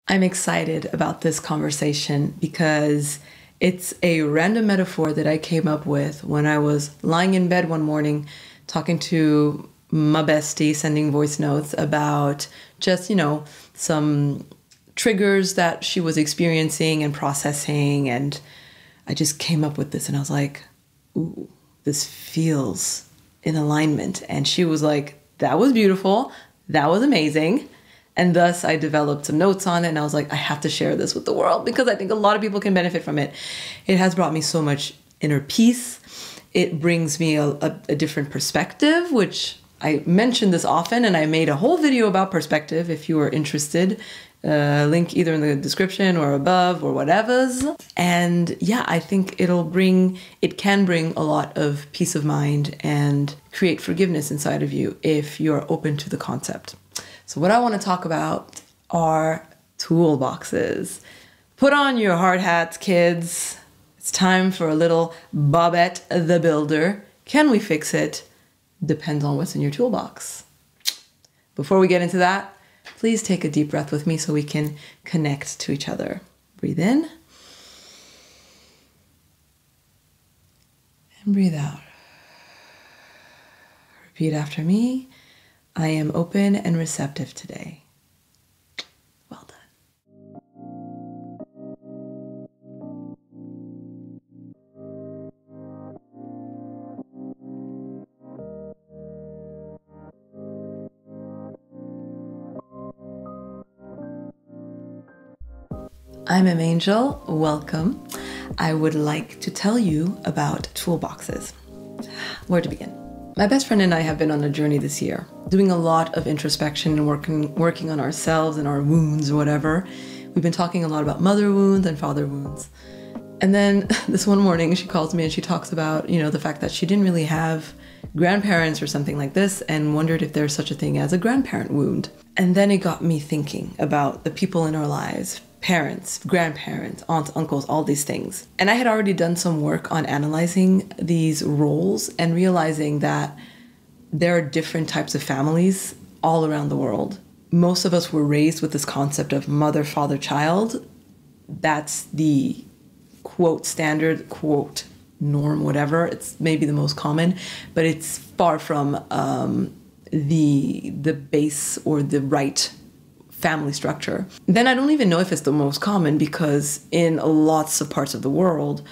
I'm excited about this conversation because it's a random metaphor that I came up with when I was lying in bed one morning talking to my bestie, sending voice notes about just, some triggers that she was experiencing and processing. And I just came up with this and I was like, ooh, this feels in alignment. And she was like, that was beautiful. That was amazing. And thus I developed some notes on it and I was like, I have to share this with the world because I think a lot of people can benefit from it. It has brought me so much inner peace. It brings me a different perspective, which I mention this often, and I made a whole video about perspective if you are interested. Link either in the description or above or whatever's. And yeah, I think it can bring a lot of peace of mind and create forgiveness inside of you if you're open to the concept. So what I want to talk about are toolboxes. Put on your hard hats, kids. It's time for a little Bobette the Builder. Can we fix it? Depends on what's in your toolbox. Before we get into that, please take a deep breath with me so we can connect to each other. Breathe in. And breathe out. Repeat after me. I am open and receptive today. Well done. I'm Angel. Welcome. I would like to tell you about toolboxes. Where to begin? My best friend and I have been on a journey this year, doing a lot of introspection and working on ourselves and our wounds or whatever. We've been talking a lot about mother wounds and father wounds. And then this one morning she calls me and she talks about, the fact that she didn't really have grandparents or something like this and wondered if there's such a thing as a grandparent wound. And then it got me thinking about the people in our lives, parents, grandparents, aunts, uncles, all these things. And I had already done some work on analyzing these roles and realizing that there are different types of families all around the world. Most of us were raised with this concept of mother, father, child. That's the quote standard, quote norm, whatever. It's maybe the most common, but it's far from the base or the right family structure. Then I don't even know if it's the most common because in lots of parts of the world,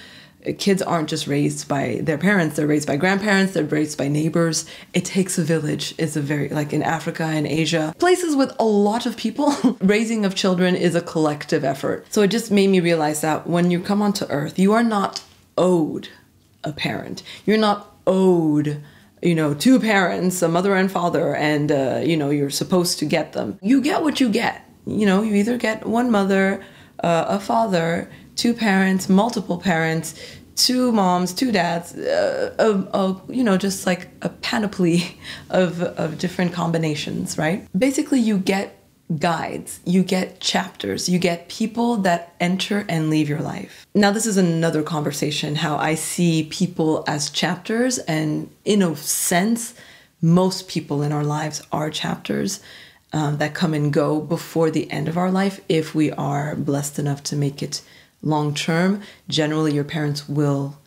kids aren't just raised by their parents, they're raised by grandparents, they're raised by neighbors. It takes a village. It's like in Africa and Asia, places with a lot of people, raising of children is a collective effort. So it just made me realize that when you come onto earth, you are not owed a parent. You're not owed two parents, a mother and father, and, you're supposed to get them. You get what you get. You either get one mother, a father, two parents, multiple parents, two moms, two dads, just like a panoply of different combinations, right? Basically, you get guides, you get chapters, you get people that enter and leave your life. Now, this is another conversation, how I see people as chapters, and in a sense, most people in our lives are chapters that come and go before the end of our life if we are blessed enough to make it long term. Generally, your parents will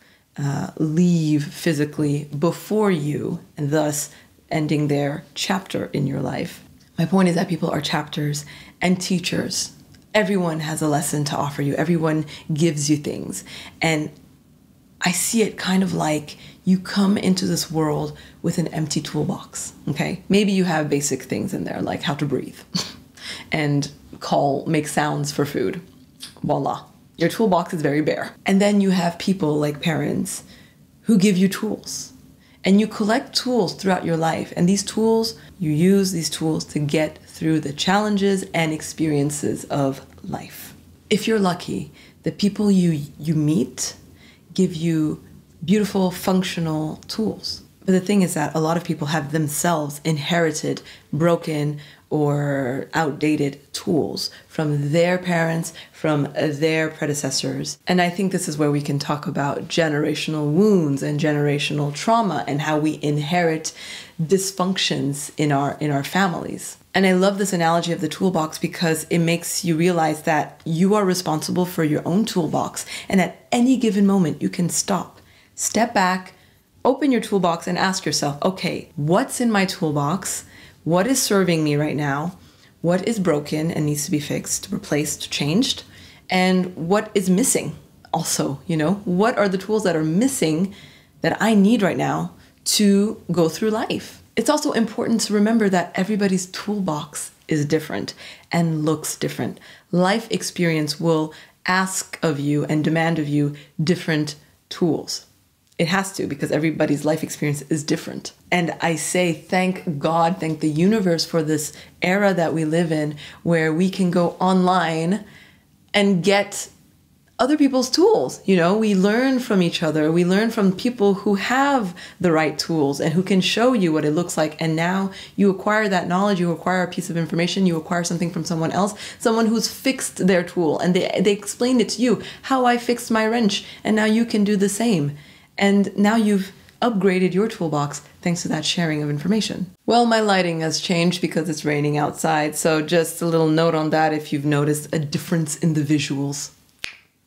leave physically before you, and thus ending their chapter in your life. My point is that people are chapters and teachers. Everyone has a lesson to offer you. Everyone gives you things. And I see it kind of like you come into this world with an empty toolbox, okay? Maybe you have basic things in there, like how to breathe and make sounds for food. Voila. Your toolbox is very bare. And then you have people like parents who give you tools. And you collect tools throughout your life. And you use these tools to get through the challenges and experiences of life. If you're lucky, the people you meet give you beautiful, functional tools. But the thing is that a lot of people have themselves inherited broken or outdated tools from their parents, from their predecessors. And I think this is where we can talk about generational wounds and generational trauma and how we inherit dysfunctions in our families. And I love this analogy of the toolbox because it makes you realize that you are responsible for your own toolbox. And at any given moment, you can stop, step back, open your toolbox and ask yourself, okay, what's in my toolbox? What is serving me right now? What is broken and needs to be fixed, replaced, changed? And what is missing also, what are the tools that are missing that I need right now to go through life? It's also important to remember that everybody's toolbox is different and looks different. Life experience will ask of you and demand of you different tools. It has to, because everybody's life experience is different. And I say, thank God, thank the universe for this era that we live in where we can go online and get other people's tools. We learn from each other. We learn from people who have the right tools and who can show you what it looks like. And now you acquire that knowledge, you acquire a piece of information, you acquire something from someone else, someone who's fixed their tool. And they explained it to you, how I fixed my wrench. And now you can do the same. And now you've upgraded your toolbox thanks to that sharing of information. Well, my lighting has changed because it's raining outside. So just a little note on that if you've noticed a difference in the visuals.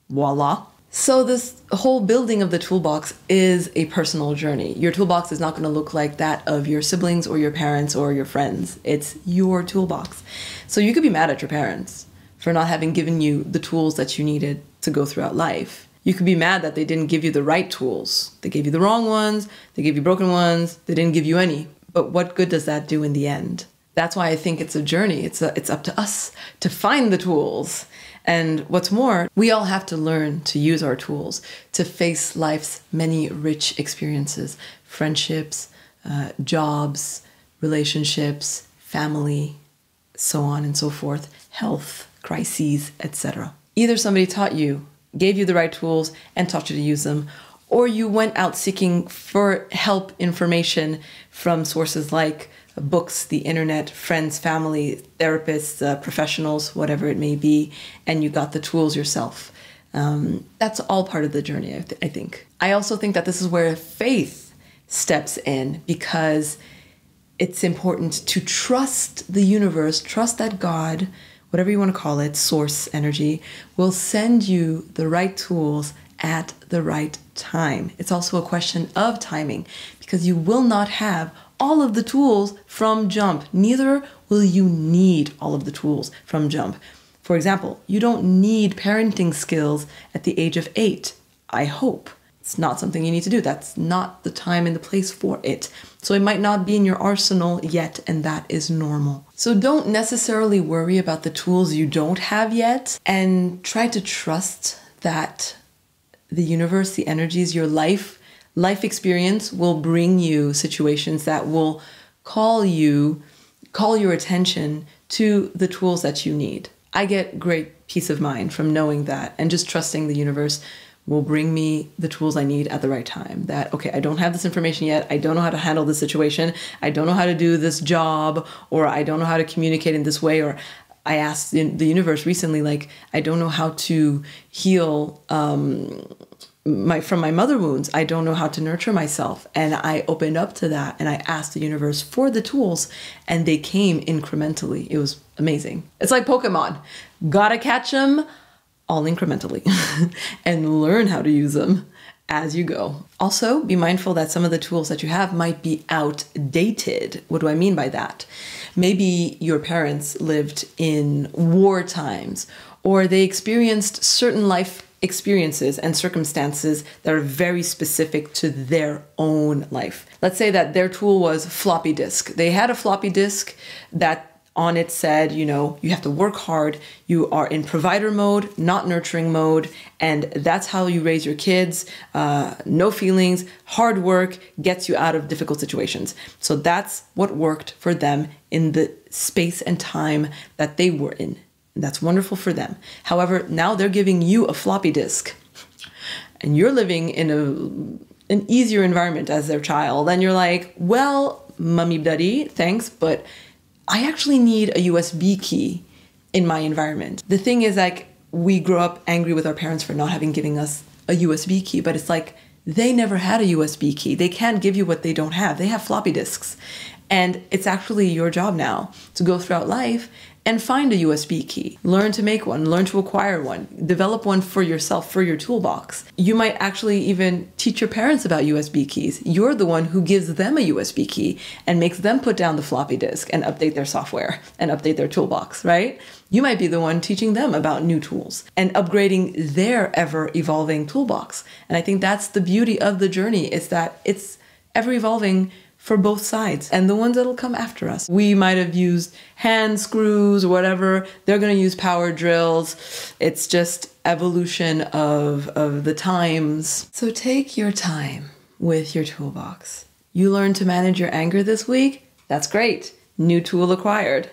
Voila. So this whole building of the toolbox is a personal journey. Your toolbox is not going to look like that of your siblings or your parents or your friends. It's your toolbox. So you could be mad at your parents for not having given you the tools that you needed to go throughout life. You could be mad that they didn't give you the right tools. They gave you the wrong ones. They gave you broken ones. They didn't give you any. But what good does that do in the end? That's why I think it's a journey. It's up to us to find the tools. And what's more, we all have to learn to use our tools to face life's many rich experiences, friendships, jobs, relationships, family, so on and so forth, health, crises, etc. Either somebody taught you, gave you the right tools and taught you to use them, or you went out seeking for help, information from sources like books, the internet, friends, family, therapists, professionals, whatever it may be, and you got the tools yourself. That's all part of the journey, I think. I also think that this is where faith steps in, because it's important to trust the universe, trust that God, whatever you want to call it, source energy, will send you the right tools at the right time. It's also a question of timing, because you will not have all of the tools from jump. Neither will you need all of the tools from jump. For example, you don't need parenting skills at the age of 8, I hope. It's not something you need to do. That's not the time and the place for it. So it might not be in your arsenal yet, and that is normal. So don't necessarily worry about the tools you don't have yet, and try to trust that the universe, the energies, your life experience will bring you situations that will call your attention to the tools that you need. I get great peace of mind from knowing that, and just trusting the universe will bring me the tools I need at the right time. That, okay, I don't have this information yet. I don't know how to handle this situation. I don't know how to do this job, or I don't know how to communicate in this way. Or I asked the universe recently, like, I don't know how to heal from my mother wounds. I don't know how to nurture myself. And I opened up to that, and I asked the universe for the tools, and they came incrementally. It was amazing. It's like Pokemon. Gotta catch them all incrementally and learn how to use them as you go. Also, be mindful that some of the tools that you have might be outdated. What do I mean by that? Maybe your parents lived in war times, or they experienced certain life experiences and circumstances that are very specific to their own life. Let's say that their tool was floppy disk. They had a floppy disk that on it said, you have to work hard. You are in provider mode, not nurturing mode. And that's how you raise your kids. No feelings, hard work gets you out of difficult situations. So that's what worked for them in the space and time that they were in. And that's wonderful for them. However, now they're giving you a floppy disk, and you're living in an easier environment as their child. And you're like, well, mummy daddy, thanks, but I actually need a USB key in my environment. The thing is, like, we grow up angry with our parents for not having given us a USB key, but it's like they never had a USB key. They can't give you what they don't have. They have floppy disks. And it's actually your job now to go throughout life and find a USB key. Learn to make one, learn to acquire one, develop one for yourself, for your toolbox. You might actually even teach your parents about USB keys. You're the one who gives them a USB key and makes them put down the floppy disk and update their software and update their toolbox, right? You might be the one teaching them about new tools and upgrading their ever-evolving toolbox. And I think that's the beauty of the journey, is that it's ever-evolving for both sides and the ones that'll come after us. We might have used hand screws or whatever. They're going to use power drills. It's just evolution of the times. So take your time with your toolbox. You learned to manage your anger this week? That's great. New tool acquired.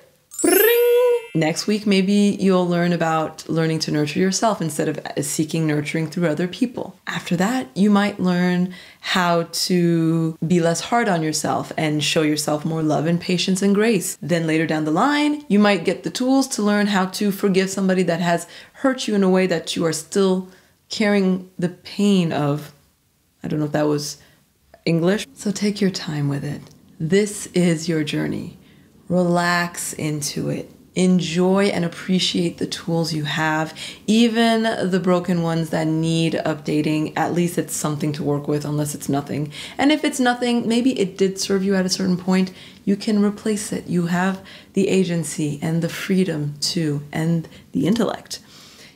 Next week, maybe you'll learn about learning to nurture yourself instead of seeking nurturing through other people. After that, you might learn how to be less hard on yourself and show yourself more love and patience and grace. Then later down the line, you might get the tools to learn how to forgive somebody that has hurt you in a way that you are still carrying the pain of. I don't know if that was English. So take your time with it. This is your journey. Relax into it. Enjoy and appreciate the tools you have, even the broken ones that need updating. At least it's something to work with, unless it's nothing. And if it's nothing, maybe it did serve you at a certain point, you can replace it. You have the agency and the freedom to, and the intellect.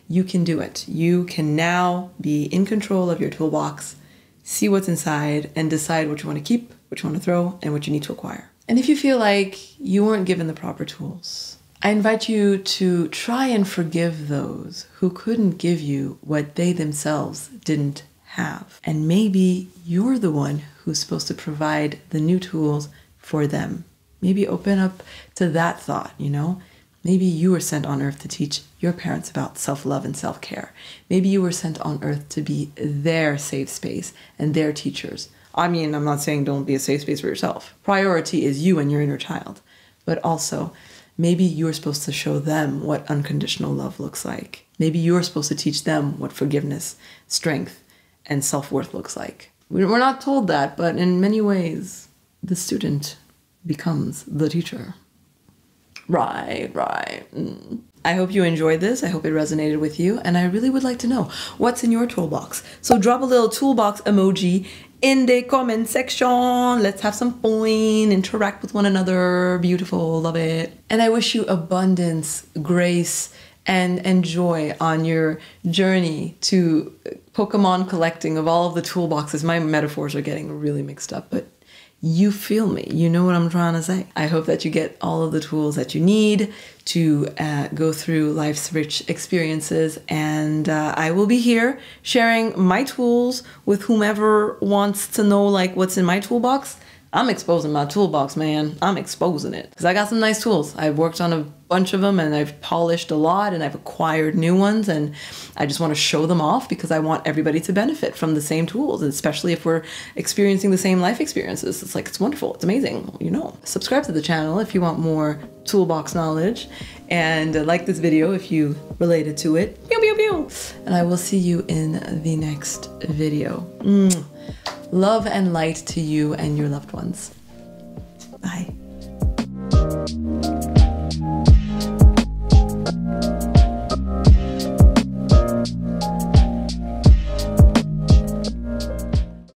You can do it. You can now be in control of your toolbox, see what's inside, and decide what you want to keep, what you want to throw, and what you need to acquire. And if you feel like you weren't given the proper tools, I invite you to try and forgive those who couldn't give you what they themselves didn't have. And maybe you're the one who's supposed to provide the new tools for them. Maybe open up to that thought, you know? Maybe you were sent on earth to teach your parents about self-love and self-care. Maybe you were sent on earth to be their safe space and their teachers. I mean, I'm not saying don't be a safe space for yourself. Priority is you and your inner child. But also, maybe you're supposed to show them what unconditional love looks like. Maybe you're supposed to teach them what forgiveness, strength, and self-worth looks like. We're not told that, but in many ways, the student becomes the teacher. Right. I hope you enjoyed this. I hope it resonated with you. And I really would like to know what's in your toolbox. So drop a little toolbox emoji in the comment section. Let's have some fun, interact with one another. Beautiful, love it. And I wish you abundance, grace, and joy on your journey to Pokemon collecting of all of the toolboxes. My metaphors are getting really mixed up, but you feel me. You know what I'm trying to say. I hope that you get all of the tools that you need to go through life's rich experiences. And I will be here sharing my tools with whomever wants to know like what's in my toolbox. I'm exposing my toolbox, man. I'm exposing it because I got some nice tools. I've worked on a bunch of them and I've polished a lot and I've acquired new ones, and I just want to show them off because I want everybody to benefit from the same tools, especially if we're experiencing the same life experiences. It's like, it's wonderful. It's amazing. You know, subscribe to the channel if you want more toolbox knowledge, and like this video if you related to it. Pew, pew, pew. And I will see you in the next video. Love and light to you and your loved ones. Bye.